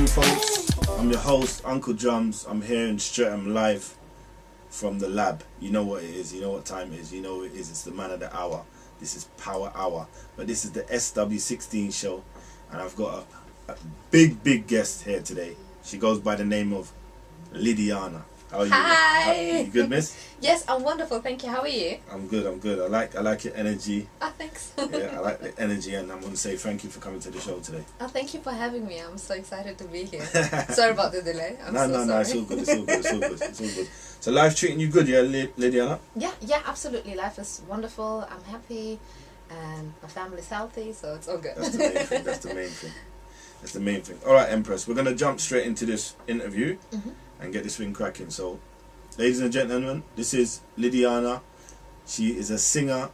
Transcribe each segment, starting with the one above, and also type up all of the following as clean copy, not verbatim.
folks. I'm your host, Uncle Drums. I'm here in Streatham live from the lab. You know what it is. You know what time it is. You know what it is. It's the man of the hour. This is Power Hour. But this is the SW16 show. And I've got a big guest here today. She goes by the name of Lidiana. How are you? Hi. You good, miss? Yes, I'm wonderful. Thank you. How are you? I'm good. I like your energy. Oh, thanks. Yeah, I like the energy, and I'm going to say thank you for coming to the show today. Oh, thank you for having me. I'm so excited to be here. Sorry about the delay. No, it's all good. It's all good. So life's treating you good, yeah, Lidiana? Yeah, absolutely. Life is wonderful. I'm happy, and my family's healthy, so it's all good. That's the main thing. All right, Empress, we're going to jump straight into this interview and get this thing cracking. So, ladies and gentlemen, this is Lidiana. She is a singer,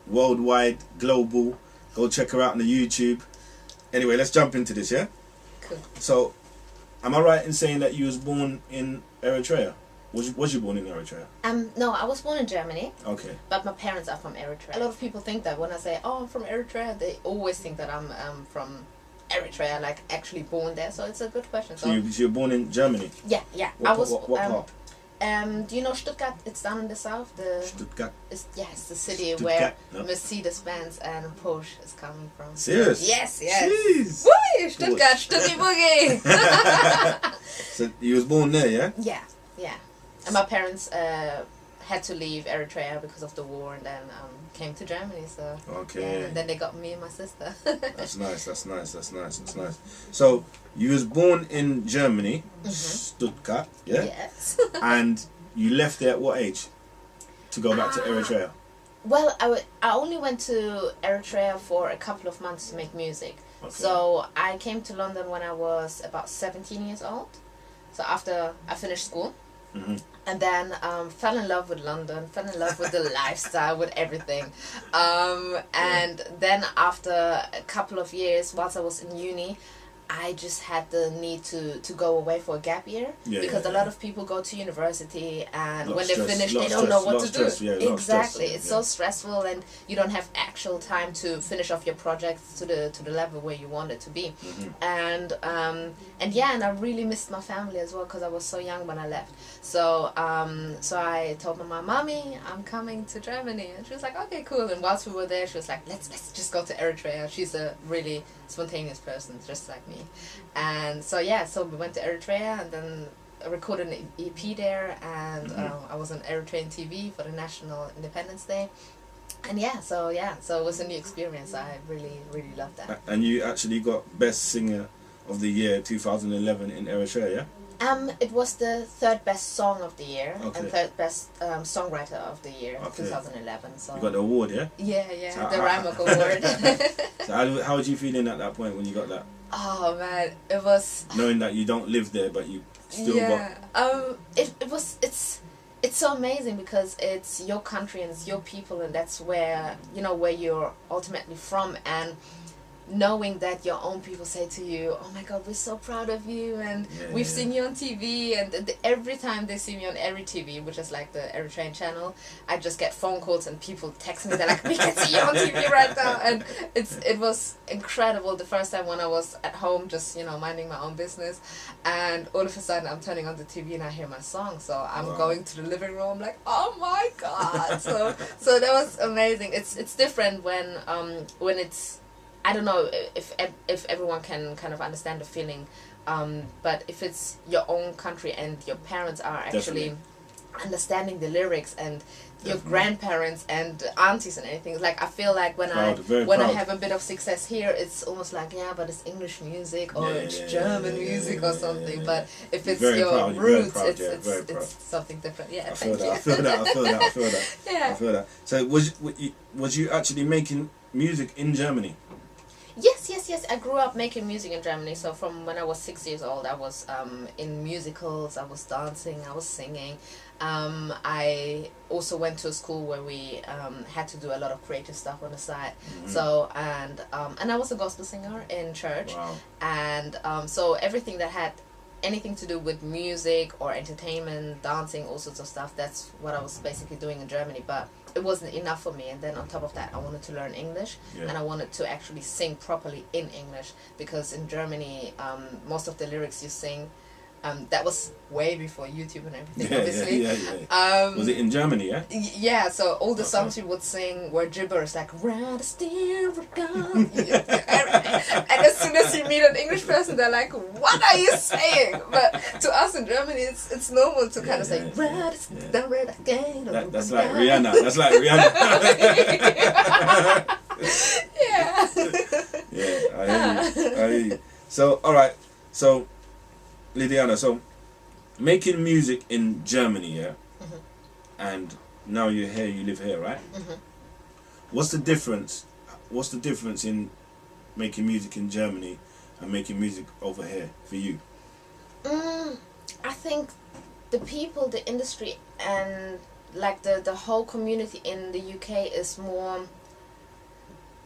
worldwide, global. Go check her out on the YouTube. Anyway, let's jump into this, yeah? Cool. So, am I right in saying that you was born in Eritrea? Was you born in Eritrea? No, I was born in Germany. Okay. But my parents are from Eritrea. A lot of people think that when I say, oh, I'm from Eritrea, they always think that I'm from Eritrea, like actually born there. So it's a good question. So you're born in Germany? Yeah. What part? Do you know Stuttgart? It's down in the south. Stuttgart? It's the city Stuttgart, where Mercedes-Benz and Porsche is coming from. Serious? Yes. Jeez. Woo! Stuttgart, Stutti Boogie! So you was born there, yeah? Yeah. And my parents had to leave Eritrea because of the war, and then came to Germany. So okay. Yeah, and then they got me and my sister. That's nice. So you was born in Germany, Stuttgart, yeah? Yes. And you left there at what age to go back to Eritrea? Well, I only went to Eritrea for a couple of months to make music. Okay. So I came to London when I was about 17 years old. So after I finished school. And then fell in love with London, fell in love with the lifestyle, with everything. And then after a couple of years, whilst I was in uni, I just had the need to go away for a gap year. Because a lot of people go to university and when they finish, they don't know what to do. Exactly. It's so stressful, and you don't have actual time to finish off your projects to the level where you want it to be. And I really missed my family as well because I was so young when I left. So I told my mom, Mommy, I'm coming to Germany. And she was like, okay, cool. And whilst we were there, she was like, let's just go to Eritrea. She's a really spontaneous person, just like me. And so we went to Eritrea and then recorded an EP there, and I was on Eritrean TV for the National Independence Day. And so it was a new experience. I really loved that. And you actually got Best Singer of the Year 2011 in Eritrea, yeah? It was the third best song of the year and third best songwriter of the year, 2011. So you got the award, yeah? Yeah, so the Rhymock Award. So how was you feeling at that point when you got that? Oh man, it was knowing that you don't live there, but you still got. It's so amazing because it's your country and it's your people, and that's where where you're ultimately from, and knowing that your own people say to you, oh my God, we're so proud of you, and we've seen you on TV, and every time they see me on Eri TV, which is like the Eritrean channel, I just get phone calls and people text me, they're like, we can see you on TV right now, and it was incredible the first time when I was at home just minding my own business, and all of a sudden I'm turning on the TV and I hear my song, so I'm going to the living room like, oh my God. So that was amazing. It's different when it's, I don't know if everyone can kind of understand the feeling, but if it's your own country and your parents are actually understanding the lyrics, and your grandparents and aunties and anything, like I feel like when I have a bit of success here, it's almost like but it's English music or it's German music or something. But if it's your roots, it's something different. Yeah, I feel that. Yeah. I feel that. So was you actually making music in Germany? Yes. I grew up making music in Germany. So from when I was 6 years old, I was in musicals, I was dancing, I was singing. I also went to a school where we had to do a lot of creative stuff on the side. So and I was a gospel singer in church. Wow. And so everything that had anything to do with music or entertainment, dancing, all sorts of stuff. That's what I was basically doing in Germany, but it wasn't enough for me. And then on top of that, I wanted to learn English, and I wanted to actually sing properly in English, because in Germany, most of the lyrics you sing, that was way before YouTube and everything, obviously. Was it in Germany, yeah? Yeah, so all the songs we would sing were gibberish, like, round the steel gun. And as soon as you meet an English person, they're like, what are you saying? But to us in Germany, it's normal to kind of say, that's like Rihanna. That's like Rihanna. Yeah. Yeah, I hear you. So, alright, so, Lidiana, so making music in Germany, yeah, and now you're here, you live here, right? What's the difference? What's the difference in making music in Germany and making music over here for you? I think the people, the industry, and like the whole community in the UK is more.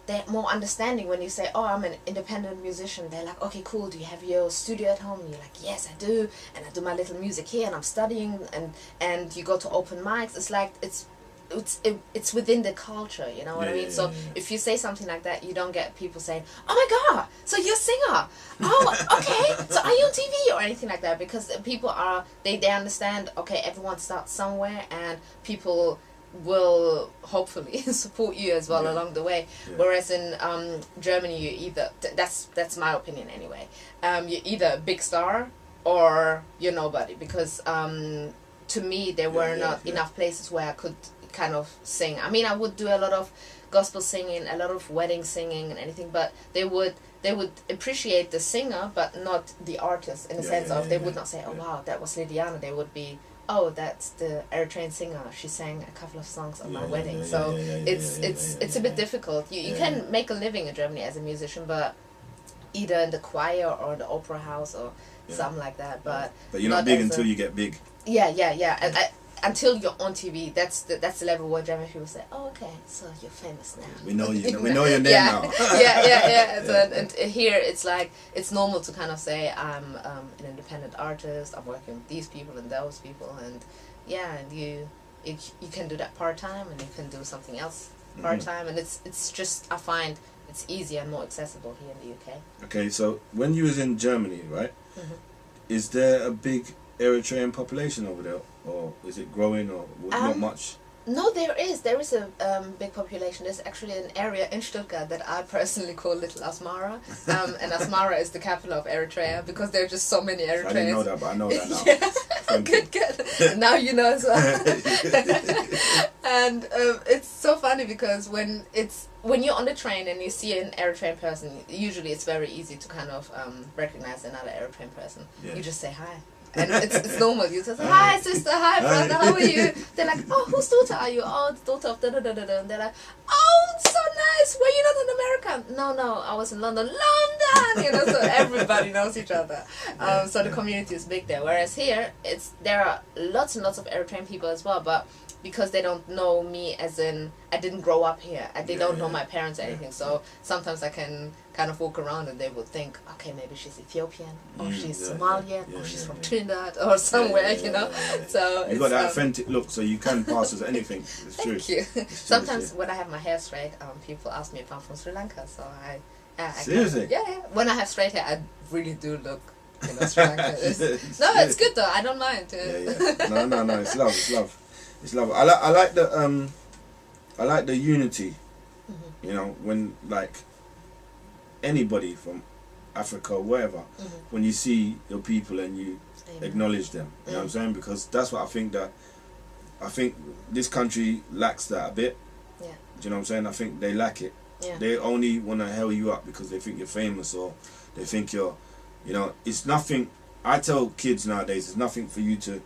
They're more understanding when you say, oh, I'm an independent musician. They're like, okay, cool, do you have your studio at home? And you're like, yes, I do, and I do my little music here, and I'm studying, and you go to open mics. It's like, it's within the culture, you know what I mean? So if you say something like that, you don't get people saying, oh my god, so you're a singer, oh, okay, so are you on TV or anything like that, because people are, they understand, okay, everyone starts somewhere, and people will hopefully support you as well along the way. Whereas in Germany, you either, that's my opinion anyway, you're either a big star or you're nobody, because to me there were not enough places where I could kind of sing. I mean, I would do a lot of gospel singing, a lot of wedding singing and anything, but they would appreciate the singer but not the artist, in the sense of they would not say, oh wow, that was Lidiana. They would be, oh, that's the Eritrean singer, she sang a couple of songs on my wedding. So it's a bit difficult. You can make a living in Germany as a musician, but either in the choir or the opera house or something like that. But you're not big until you get big. And until you're on TV, that's the level where German people say, oh, okay, so you're famous now. We know you. We know your name now. So, and here it's like, it's normal to kind of say, I'm an independent artist, I'm working with these people and those people, and and you can do that part-time, and you can do something else part-time, and it's just, I find it's easier and more accessible here in the UK. Okay, so when you was in Germany, right, is there a big Eritrean population over there, or is it growing, or not much? No, there is a big population. There's actually an area in Stuttgart that I personally call Little Asmara, and Asmara is the capital of Eritrea, because there are just so many Eritreans. I didn't know that, but I know that now. Good. Now you know as well. And it's so funny, because when you're on the train and you see an Eritrean person, usually it's very easy to kind of recognize another Eritrean person. You just say hi. And it's normal. You just say, hi sister, hi brother, how are you? They're like, oh, whose daughter are you? Oh, the daughter of da-da-da-da-da. And they're like, oh, so nice. Were you not in America? No, I was in London. You know, so everybody knows each other. So the community is big there. Whereas here, there are lots and lots of Eritrean people as well, but because they don't know me, as in, I didn't grow up here. They don't know my parents or anything. So sometimes I can kind of walk around and they would think, okay, maybe she's Ethiopian, or she's Somalian, or she's from Trinidad, or somewhere, you know. So you got that authentic look, so you can pass as anything. It's true. Thank you. Sometimes when I have my hair straight, people ask me if I'm from Sri Lanka. So I seriously? Yeah. When I have straight hair, I really do look, you know, Sri Lanka. It's good though. I don't mind. No. It's love. It's love. It's love. I like the unity. You know, when like anybody from Africa or wherever, when you see your people and you acknowledge them, you know what I'm saying? Because that's what I think this country lacks that a bit. Do you know what I'm saying? I think they lack it. They only want to hell you up because they think you're famous, or they think you're, you know, it's nothing. I tell kids nowadays, it's nothing for you to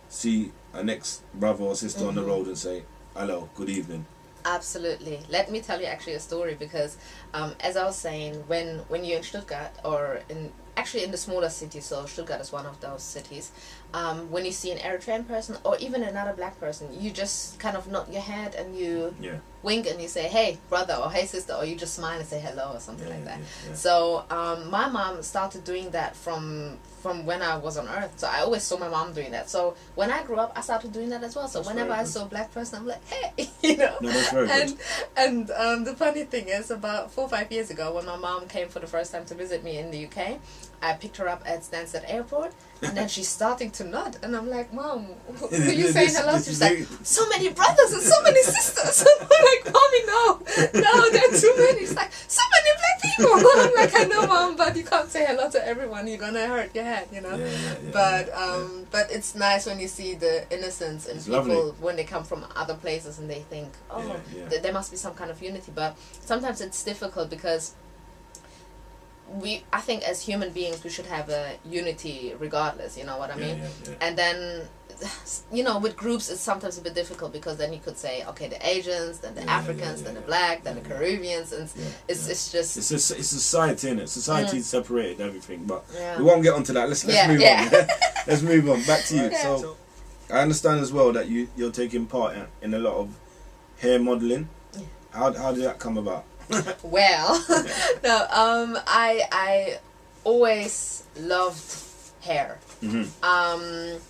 see a next brother or sister on the road and say, hello, good evening. Absolutely. Let me tell you actually a story, because as I was saying, when you're in Stuttgart, or in the smaller cities, so Stuttgart is one of those cities, when you see an Eritrean person or even another black person, you just kind of nod your head and you wink and you say, hey brother, or hey sister, or you just smile and say hello or something like that. So my mom started doing that from when I was on earth. So I always saw my mom doing that. So when I grew up, I started doing that as well. So that's whenever I saw a black person, I'm like, hey, you know. No, that's very good. And the funny thing is, about 4 or 5 years ago, when my mom came for the first time to visit me in the UK, I picked her up at Stansted Airport, and then she's starting to nod, and I'm like, Mom, who are you saying hello to? She's like, so many brothers and so many sisters. And I'm like, Mommy, no, there are too many. She's like, so many black people. I'm like, I know, Mom, but you can't say hello to everyone. You're gonna hurt your head, you know. But it's nice when you see the innocence in people lovely. When they come from other places and they think, there must be some kind of unity. But sometimes it's difficult because I think as human beings we should have a unity regardless, you know what I mean? And then, you know, with groups it's sometimes a bit difficult because then you could say, okay, the Asians, then the Africans, then the black, then the Caribbeans, and it's just... It's society, innit? Society separated everything, but we won't get onto that. Let's move on. Let's move on. Back to you. So, I understand as well that you're taking part in a lot of hair modelling. How did that come about? Well, no, I always loved hair. And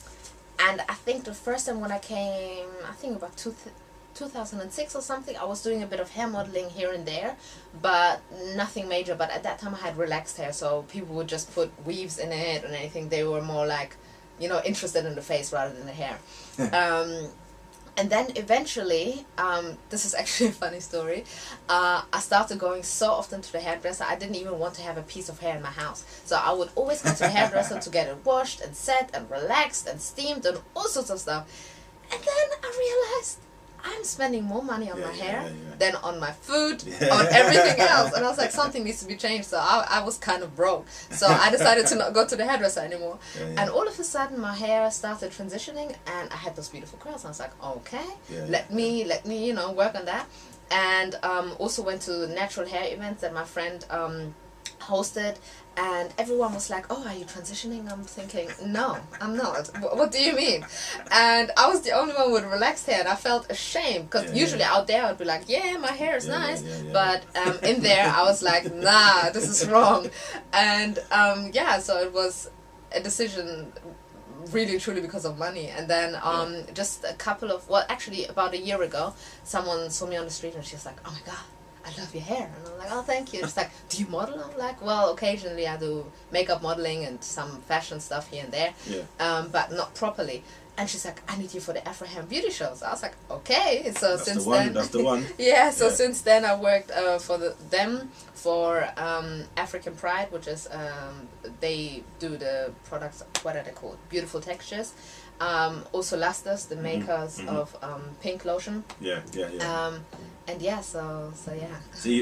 I think the first time when I came, I think about 2006 or something, I was doing a bit of hair modeling here and there, but nothing major. But at that time I had relaxed hair, so people would just put weaves in it and anything. They were more like, you know, interested in the face rather than the hair. And then eventually, this is actually a funny story, I started going so often to the hairdresser, I didn't even want to have a piece of hair in my house. So I would always go to the hairdresser to get it washed and set and relaxed and steamed and all sorts of stuff. And then I realized I'm spending more money on my hair than on my food, on everything else. And I was like, something needs to be changed. So I was kind of broke. So I decided to not go to the hairdresser anymore. And all of a sudden my hair started transitioning and I had those beautiful curls. And I was like, okay, let me, you know, work on that. And also went to natural hair events that my friend hosted, and everyone was like, oh, are you transitioning? I'm thinking, no, I'm not. What do you mean? And I was the only one with relaxed hair, and I felt ashamed because usually out there I'd be like, yeah, my hair is nice, but in there I was like, nah, this is wrong. And so it was a decision really truly because of money. And then just a couple of, well, actually about a year ago, someone saw me on the street and she was like, oh my god, I love your hair. And I'm like, oh, thank you. She's like, do you model? I'm like, well, occasionally I do makeup modeling and some fashion stuff here and there, but not properly. And she's like, I need you for the Afro Ham beauty shows. I was like, okay. So that's since then, that's the one. Since then I worked for for African Pride, which is they do the products. What are they called? Beautiful Textures. Also Lasters, the makers of Pink Lotion. So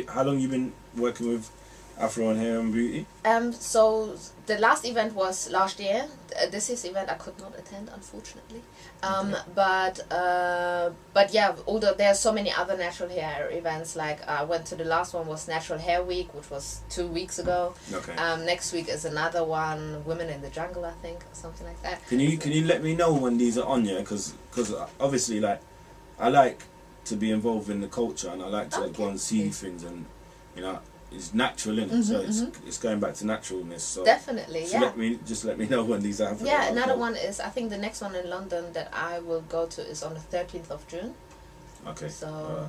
how long you been working with Afro and Hair and Beauty? So the last event was last year. This year's event I could not attend, unfortunately. But yeah, although there are so many other natural hair events, like I went to the last one was Natural Hair Week, which was 2 weeks ago. Next week is another one, Women in the Jungle, I think, or something like that. Can you let me know when these are on? Yeah, because obviously, like, I like to be involved in the culture, and I like to go and see things, and you know, it's natural, isn't it? So it's going back to naturalness. So definitely, so let me know when these are happening. Yeah, another one is, I think the next one in London that I will go to is on the 13th of June. Okay. So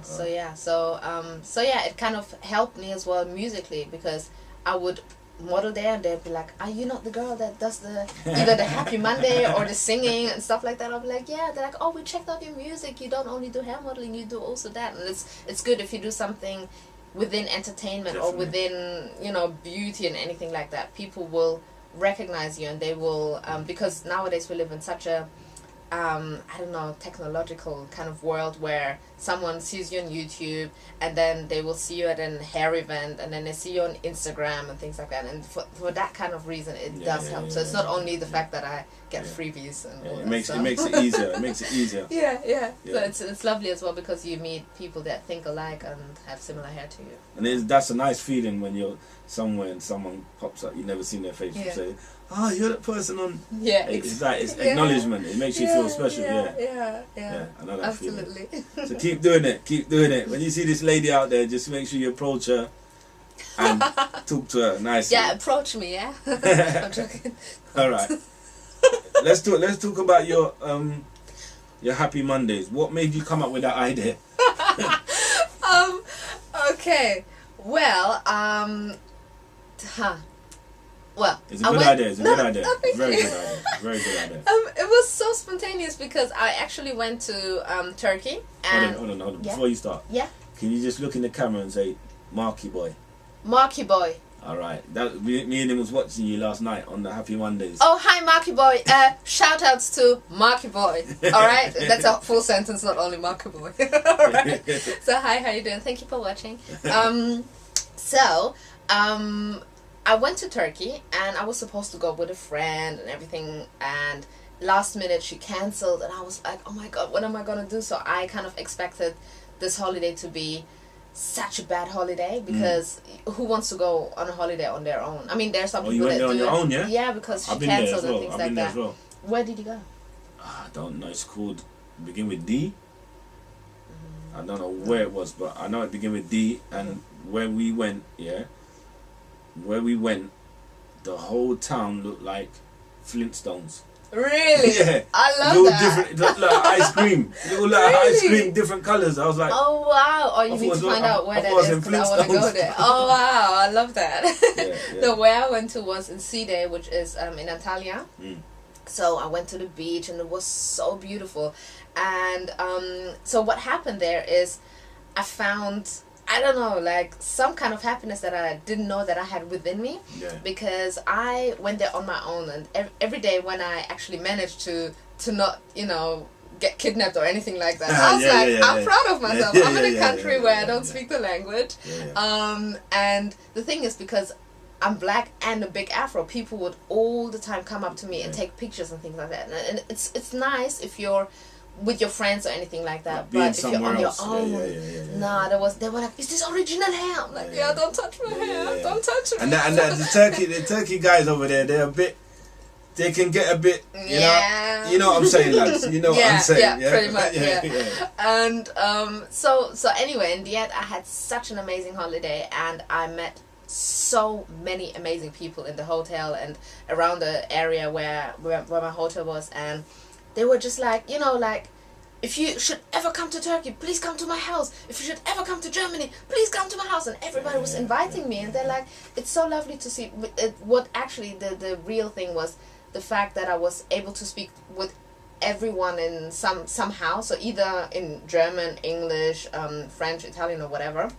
it kind of helped me as well musically, because I would model there and they'd be like, are you not the girl that does either the Happy Monday or the singing and stuff like that? I'll be like, yeah. They're like, oh, we checked out your music, you don't only do hair modeling, you do also that. And it's good if you do something within entertainment or within, you know, beauty and anything like that. People will recognize you, and they will because nowadays we live in such a technological kind of world where someone sees you on YouTube and then they will see you at a hair event and then they see you on Instagram and things like that. And for that kind of reason, it does help. So it's not only the fact that I get freebies and all it that makes stuff. it makes it easier. It makes it easier. Yeah. So it's lovely as well because you meet people that think alike and have similar hair to you. And that's a nice feeling when you're somewhere and someone pops up, you've never seen their face, you say, "Oh, you're that person on." Yeah, it's like it's acknowledgement. It makes you feel special. Yeah. I know that Absolutely. feeling. So keep doing it. Keep doing it. When you see this lady out there, just make sure you approach her and talk to her nicely. Yeah, approach me. Yeah. I'm joking. All right. Let's talk about your Happy Mondays. What made you come up with that idea? Okay. Well, Well, it's a good idea. It's a good idea. Thank Very you. good idea. Very good idea. It was so spontaneous because I actually went to Turkey and Hold on. Yeah. Before you start, Yeah. can you just look in the camera and say, "Marky boy"? Marky Boy. All right. That me and him was watching you last night on the Happy Mondays. Oh, hi, Marky Boy. Shout outs to Marky Boy. All right? That's a full sentence, not only Marky Boy. All right? So, hi, how you doing? Thank you for watching. I went to Turkey, and I was supposed to go with a friend and everything, and last minute she cancelled, and I was like, oh my God, what am I going to do? So, I kind of expected this holiday to be such a bad holiday because who wants to go on a holiday on their own? I mean, there's some people you went that there on do your it. own, yeah? Yeah, because she I've been there cancelled as and well. things I've like been there that. as well. Where did you go? I don't know. It's called begin with D. I don't know where it was, but I know it began with D. And where we went, the whole town looked like Flintstones. Really? Yeah. I love little that. different, like ice cream. Little like ice cream, different colours. I was like, Oh wow! Oh, you need to find out where that is because I want to go there. Oh wow! I love that. Yeah. The way I went to was in Side, which is in Antalya. So I went to the beach and it was so beautiful. And so what happened there is I found, I don't know, like some kind of happiness that I didn't know that I had within me. Yeah. Because I went there on my own, and every day when I actually managed to not, get kidnapped or anything like that, I was I'm proud of myself. I'm in a country where I don't speak the language. And the thing is, because I'm black and a big afro, people would all the time come up to me and take pictures and things like that. And it's nice if you're with your friends or anything like that, but if you're on your own, they were like, "Is this original hair?" I'm like, "Yeah, don't touch my hair, don't touch me." And the Turkey guys over there, they can get a bit, you know what I'm saying, lads. You know what I'm saying, yeah, pretty much, And so anyway, in the end, I had such an amazing holiday, and I met so many amazing people in the hotel and around the area where my hotel was, and they were just like, if you should ever come to Turkey, please come to my house. If you should ever come to Germany, please come to my house. And everybody was inviting me, and they're like, it's so lovely to see. What actually the real thing was the fact that I was able to speak with everyone in somehow, so either in German, English, French, Italian, or whatever,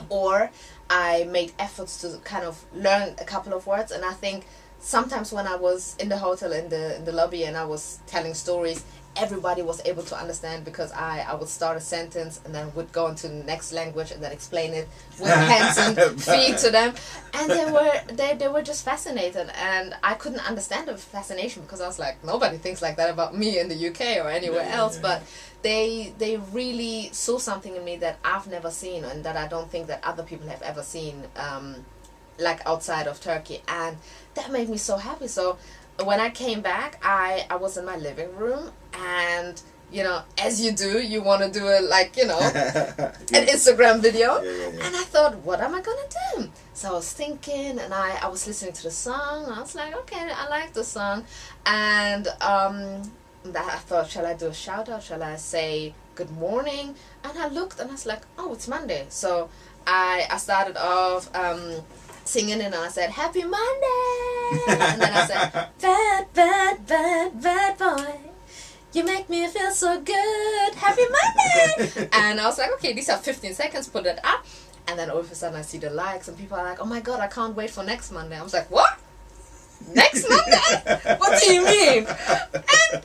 or I made efforts to kind of learn a couple of words. And I think sometimes when I was in the hotel in the lobby and I was telling stories, everybody was able to understand, because I would start a sentence and then would go into the next language and then explain it with hands and feet to them, and they were just fascinated, and I couldn't understand the fascination because I was like, nobody thinks like that about me in the UK or anywhere else, but they really saw something in me that I've never seen, and that I don't think that other people have ever seen, like outside of Turkey, and that made me so happy. So when I came back, I was in my living room, and as you do, you want to do an Instagram video, and I thought, what am I gonna do? So I was thinking, and I was listening to the song, and I was like, okay, I like the song, and I thought, shall I do a shout out? Shall I say good morning? And I looked, and I was like, oh, it's Monday. So I started off singing, and I said, happy Monday, and then I said, bad boy, you make me feel so good, happy Monday. And I was like, okay, these are 15 seconds, put it up, and then all of a sudden I see the likes, and people are like, oh my God, I can't wait for next Monday. I was like, what? Next Monday? What do you mean? And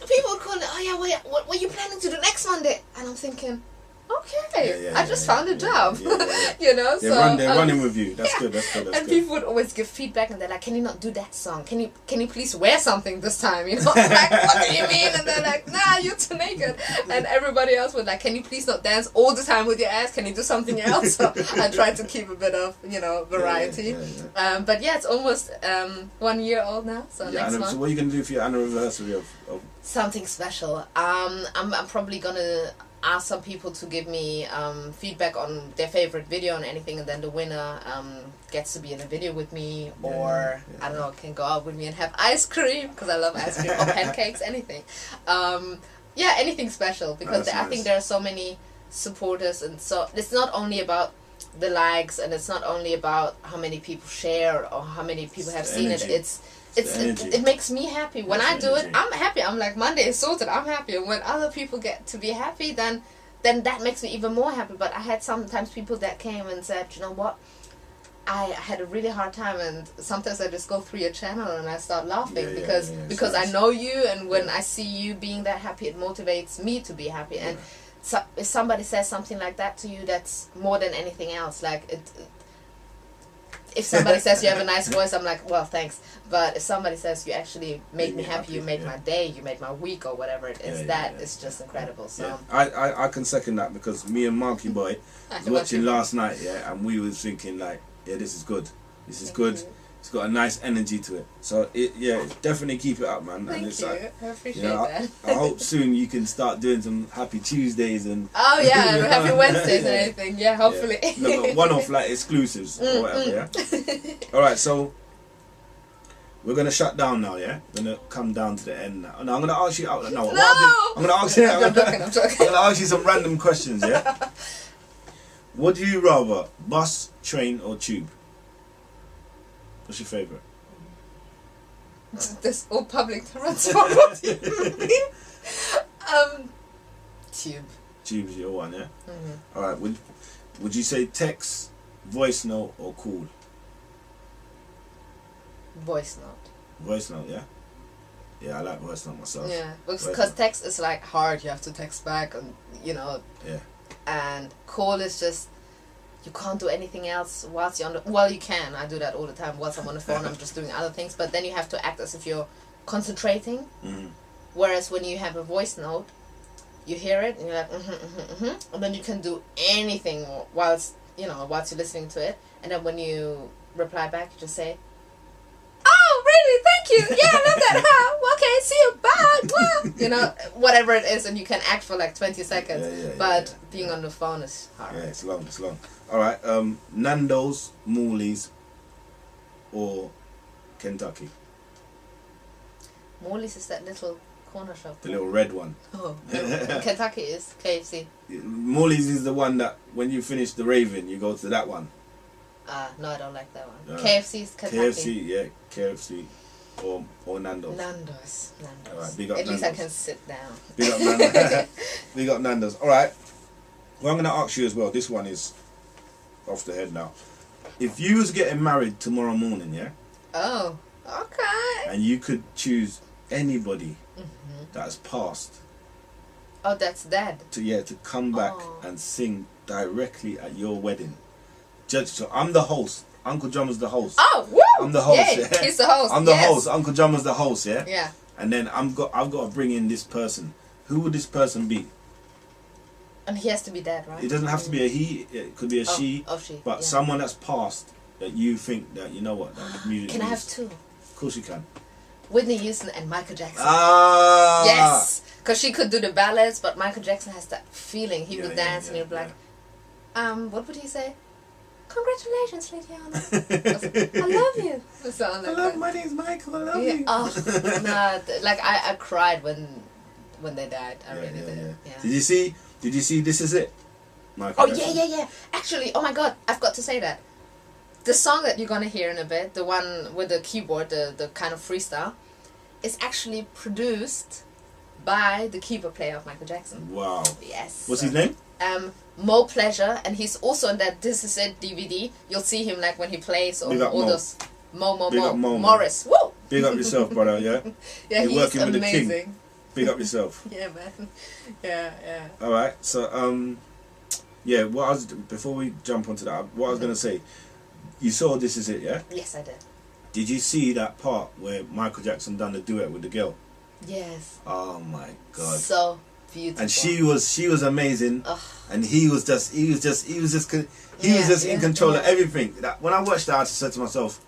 people would call it, oh yeah, what are you planning to do next Monday? And I'm thinking, okay, Yeah, I just found a job. Yeah. You know, They're running with you. That's good. That's and good. people would always give feedback, and they're like, "Can you not do that song? Can you please wear something this time?" You know, like, what do you mean? And they're like, "Nah, you're too naked." And everybody else would like, "Can you please not dance all the time with your ass? Can you do something else?" So I tried to keep a bit of, you know, variety. But yeah, it's almost 1 year old now. So next month. So what are you gonna do for your anniversary of? Something special. I'm probably gonna ask some people to give me feedback on their favorite video and anything, and then the winner gets to be in a video with me, or I don't know, can go out with me and have ice cream, because I love ice cream, or pancakes, anything. Anything special, because I think there are so many supporters, and so it's not only about the likes, and it's not only about how many people share or how many people have seen it. It makes me happy. When I do it, I'm happy. I'm like, Monday is sorted, I'm happy. And when other people get to be happy, then that makes me even more happy. But I had sometimes people that came and said, you know what, I had a really hard time, and sometimes I just go through your channel and I start laughing because I know you, and when I see you being that happy, it motivates me to be happy. And so if somebody says something like that to you, that's more than anything else. Like if somebody says you have a nice voice, I'm like, well, thanks. But if somebody says you actually made me happy, you made my day, you made my week, or whatever it is, it's just incredible. So I can second that, because me and Marky Boy was watching last night, and we was thinking like, this is good. This is good. It's got a nice energy to it. So definitely keep it up, man. Thank you. Like, I appreciate that. I hope soon you can start doing some Happy Tuesdays and Happy Wednesdays and everything. Yeah, hopefully. No, but one-off like exclusives or whatever. All right, so we're gonna shut down now. Yeah, we're gonna come down to the end now. No, I'm gonna ask you out. No, I'm gonna ask you. I'm gonna ask you some random questions. Yeah. What do you rather, bus, train, or tube? What's your favourite? This all public transport. Tube. Tube's your one, yeah? Alright, would you say text, voice note, or call? Voice note. Voice note, yeah? Yeah, I like voice note myself. Yeah, because text is like hard, you have to text back, and you know. Yeah. And call is just, you can't do anything else whilst you're on the... Well, you can. I do that all the time. Whilst I'm on the phone, I'm just doing other things. But then you have to act as if you're concentrating. Whereas when you have a voice note, you hear it and you're like, and then you can do anything whilst you're listening to it. And then when you reply back, you just say, "Oh, really? Thank you. Yeah, I love that. Okay, see you. Bye. Well," you know, whatever it is, and you can act for like 20 seconds. But being on the phone is hard. Yeah, it's long. All right, Nando's, Morley's, or Kentucky? Morley's is that little corner shop. The little red one. Oh, Kentucky is KFC. Morley's is the one that when you finish the Raven, you go to that one. No, I don't like that one. KFC is Kentucky. KFC, or Nando's. Nando's. All right, big up At Nando's. least I can sit down. Big up Nando's. Big up Nando's. All right. Well, I'm going to ask you as well. This one is off the head now. If you was getting married tomorrow morning, yeah? Oh, okay. And you could choose anybody that's passed. Oh, that's dead. To come back and sing directly at your wedding. So I'm the host. Uncle Drummer's the host. Oh, woo! I'm the host. Yay. Yeah? He's the host. I'm the host. Uncle Drummer's the host. Yeah. Yeah. And then I've got to bring in this person. Who would this person be? And he has to be dead, right? It doesn't have to be a he. It could be a she. Oh, she. But someone that's passed that you think that, you know what, that music. Can I have two? Of course you can. Whitney Houston and Michael Jackson. Ah. Yes, because she could do the ballads, but Michael Jackson has that feeling. He would dance and he'd be like, what would he say? "Congratulations, Lydiana. I love you." I love my name's Michael. I love you. Oh, no, like I cried when they died. I really did. Yeah. Did you see This Is It? Michael Jackson. Yeah. Actually, oh my God, I've got to say that. The song that you're gonna hear in a bit, the one with the keyboard, the kind of freestyle, is actually produced by the keyboard player of Michael Jackson. Wow. Yes. What's his name? Mo Pleasure, and he's also in that This Is It DVD. You'll see him like when he plays all those Mo Morris. Woo! Big up yourself, brother. Yeah. Yeah, You're working amazing. With the king. Big up yourself. Yeah, man. Yeah. All right. So Yeah, before we jump onto that, what I was gonna say, you saw This Is It, yeah? Yes, I did. Did you see that part where Michael Jackson done the duet with the girl? Yes. Oh my God. So beautiful. And she was amazing, Ugh. and he was just in control of everything. That when I watched that, I just said to myself,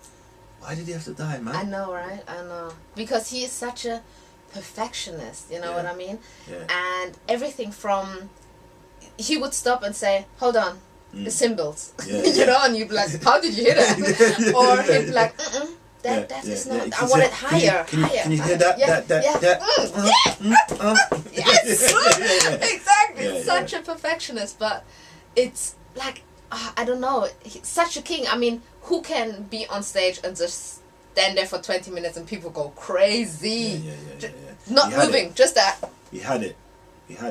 why did he have to die, man? I know, right? I know, because he is such a perfectionist. You know what I mean? Yeah. And everything from, he would stop and say, "Hold on, the cymbals," you know, and you'd be like, "How did you hear that?" Or he'd be like, That is not. I want it higher. Can you hear that? Yeah. Yes. Exactly. Such a perfectionist, but it's like I don't know. He's such a king. I mean, who can be on stage and just stand there for 20 minutes and people go crazy? Yeah. Not moving, just that. He had it. Yeah,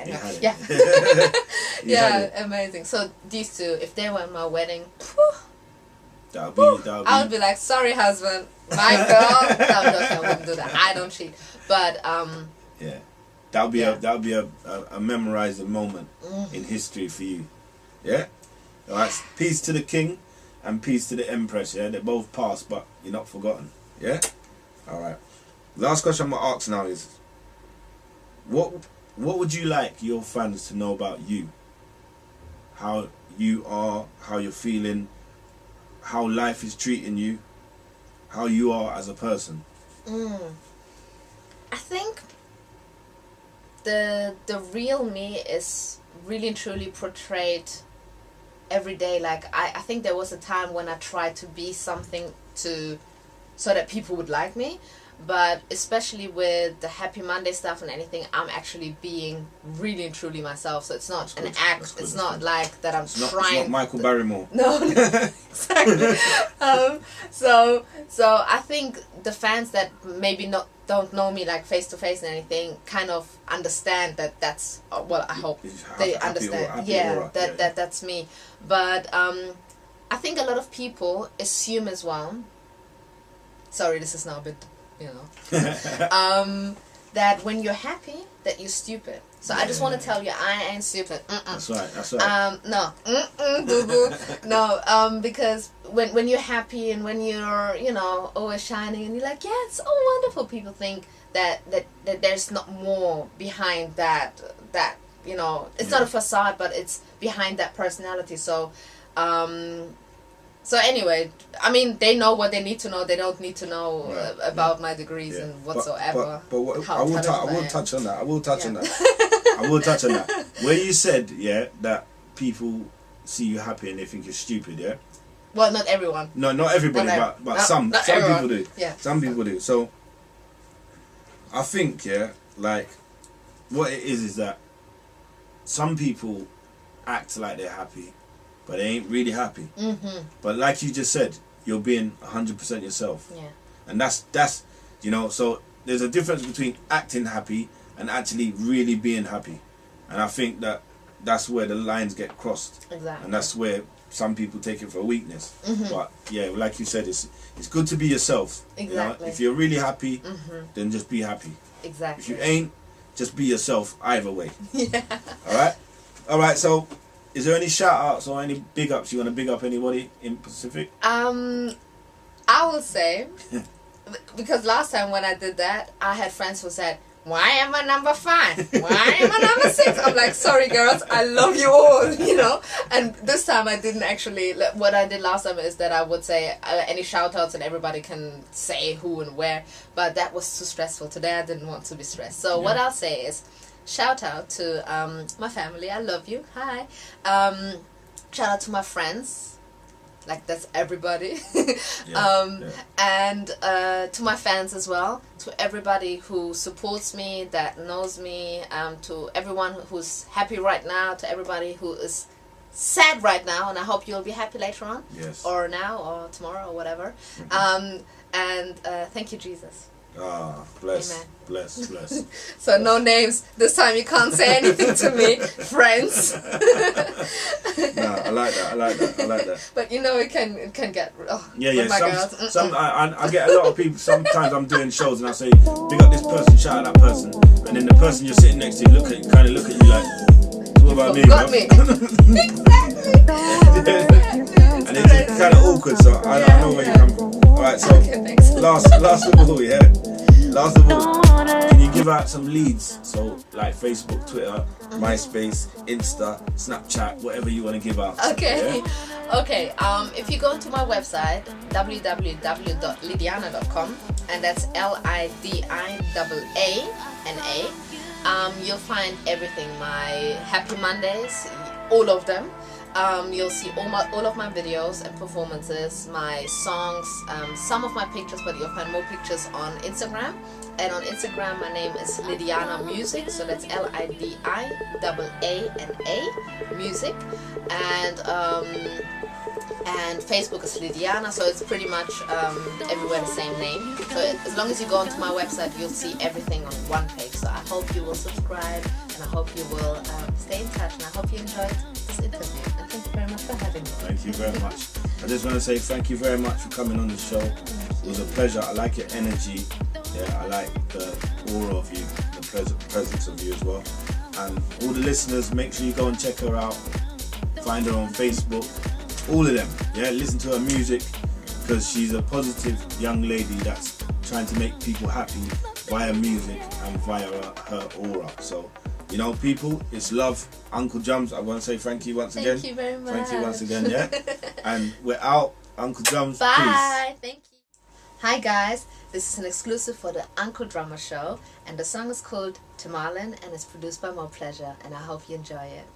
I know. Had it. Yeah, amazing. So these two, if they were in my wedding, that would be. I would be like, sorry, husband, my girl. No, I wouldn't do that. I don't cheat. But yeah, that would be a memorizing moment in history for you. Yeah. All right. Peace to the king, and peace to the empress. Yeah, they're both passed, but you're not forgotten. Yeah. All right. Last question I'm gonna ask now is, what would you like your fans to know about you? How you are, how you're feeling, how life is treating you, how you are as a person. I think the real me is really and truly portrayed every day. Like I think there was a time when I tried to be something so that people would like me. But especially with the Happy Monday stuff and anything, I'm actually being really and truly myself. So it's not an act. It's not like that I'm trying. It's not Michael Barrymore. No, exactly. So I think the fans that maybe don't know me like face to face and anything kind of understand that that's I hope they understand. That's me. But I think a lot of people assume as well. Sorry, this is now a bit. That when you're happy, that you're stupid. So I just want to tell you, I ain't stupid. That's right. No. Boo-boo. No. Because when you're happy and when you're always shining and you're like, yeah, it's so wonderful. People think that there's not more behind that. It's not a facade, but it's behind that personality. So. So anyway, I mean, they know what they need to know. They don't need to know about my degrees and whatsoever. But I will touch on that. I will touch on that. Where you said, that people see you happy and they think you're stupid, yeah? Well, not everyone. No, not everybody, but some people do. Yeah. Some people do. So, I think, like, what it is that some people act like they're happy, but they ain't really happy. But like you just said, you're being 100% yourself. Yeah. And that's so there's a difference between acting happy and actually really being happy. And I think that's where the lines get crossed. Exactly. And that's where some people take it for a weakness. But yeah, like you said, it's good to be yourself. Exactly. If you're really happy, then just be happy. Exactly. If you ain't, just be yourself either way. Yeah. All right, so is there any shout outs or any big ups? You want to big up anybody in Pacific? I will say, because last time when I did that, I had friends who said, why am I number 5? Why am I number 6? I'm like, sorry girls, I love you all, And this time I didn't actually, what I did last time is that I would say any shout outs and everybody can say who and where. But that was too stressful. Today I didn't want to be stressed. So what I'll say is, shout out to my family. I love you. Hi. Shout out to my friends. Like, that's everybody. And to my fans as well. To everybody who supports me, that knows me. To everyone who's happy right now. To everybody who is sad right now. And I hope you'll be happy later on. Yes. Or now or tomorrow or whatever. And thank you, Jesus. Bless. Amen. Bless. So no names. This time you can't say anything to me, friends. I like that. But it can get. I get a lot of people. Sometimes I'm doing shows and I say, big up this person, shout out that person, and then the person you're sitting next to kind of look at you like, what about me? Got me. Exactly. And it's kind of awkward, so I don't know where you come from. Alright, so last of all, yeah. Last of all, can you give out some leads? So like Facebook, Twitter, MySpace, Insta, Snapchat, whatever you want to give out. Okay. Yeah? Okay. If you go to my website www.lidiana.com, and that's LIDIAANA, you'll find everything. My Happy Mondays, all of them. You'll see all of my videos and performances, my songs, some of my pictures, but you'll find more pictures on Instagram. And on Instagram, my name is Lidiana Music, so that's LIDIAANA Music, and Facebook is Lidiana, so it's pretty much everywhere the same name. So as long as you go onto my website, you'll see everything on one page. So I hope you will subscribe, and I hope you will stay in touch, and I hope you enjoyed this interview. And thank you very much for having me. Thank you very much. I just want to say thank you very much for coming on the show. It was a pleasure. I like your energy. Yeah, I like the aura of you, the presence of you as well. And all the listeners, make sure you go and check her out. Find her on Facebook. All of them. Yeah, listen to her music, because she's a positive young lady that's trying to make people happy via music and via her aura. So, you know, people, it's love. Uncle Jums, I want to say thank you once again. Thank you very much. Thank you once again, yeah. And we're out. Uncle Jums, bye. Peace. Thank you. Hi guys, this is an exclusive for the Uncle Drummer Show, and the song is called Tamalin, and it's produced by Mo Pleasure, and I hope you enjoy it.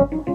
I'm